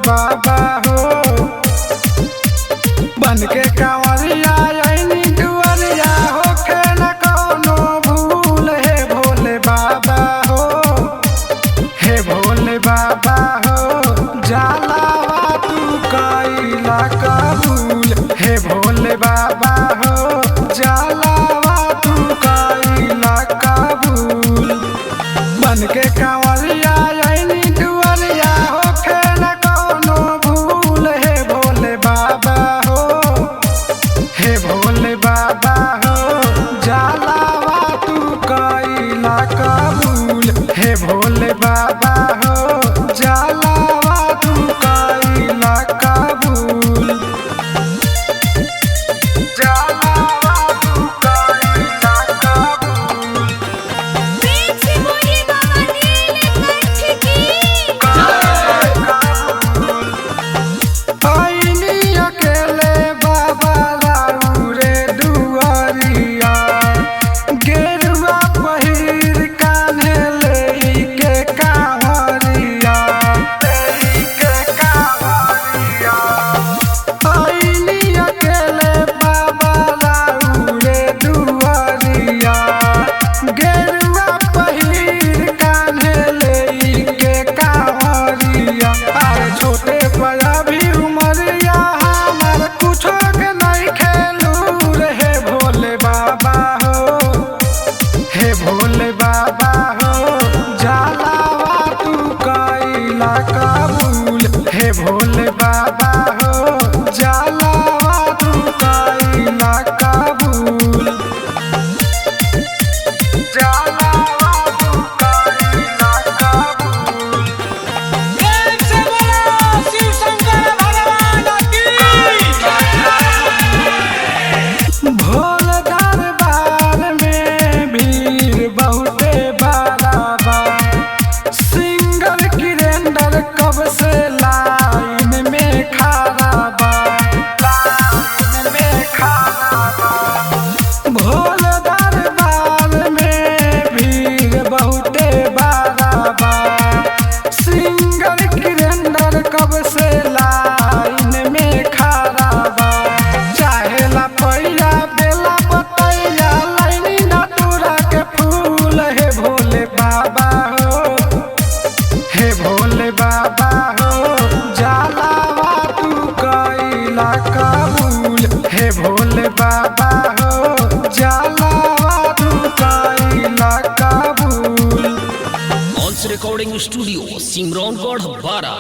बाबा हो। बन के कांवरिया आईनी दुआरिया होके न कौनो भूल। हे भोले बाबा हो, हे भोले बाबा हो, जलावा तू कइला कबूल। हे भोले बाबा हो, जलावा तू कइला कबूल। बन के कांवरिया आईनी दुआरिया होके न कौनो भूल। हे भोले बाबा हो, हे भोले बाबा हो, जलावा तू कइला कबूल। हे भोले बाबा हो, जलावा तू कइला कबूल। जलावा तू कइला कबूल। आईनी अकेले बाबा रे दुआरिया, गेरुआ पहिर कान्हे लेके कांवरिया, लेके कांवरिया। आईनी अकेले बाबा रे दुआरिया, गेरुआ पहिर कान्हे लेके कांवरिया। अरे छोटे बड़ा भी उमरिया हमार कुछो के नहीं खेलू रे। हे भोले बाबा हो, हे भोले बाबा हो, जलावा तू कइला कबूल। हे भोले बाबा हो, जलावा तू कइला कबूल। जलावा तू कइला कबूल। भोल दरबार में भीड़ बहुते बड़ा बा। सिंगल किरेंडर कब से लाइन में खड़ा बा, लाइन में खड़ा बा। भोल दरबार में भीड़ बहुते बड़ा बा। सिंगल किरेंडर कब से लाइन में खड़ा बा। चाहेला पैया बेला बतैया लाइनी नटुरा के फूल। हे भोले बाबा हो, हे भोले बाबा हो, जलावा तू कइला कबूल। हे भोले बाबा हो, जलावा तू कइला कबूल। ऑन्स रिकॉर्डिंग स्टूडियो सिमरौनगढ़ बारा।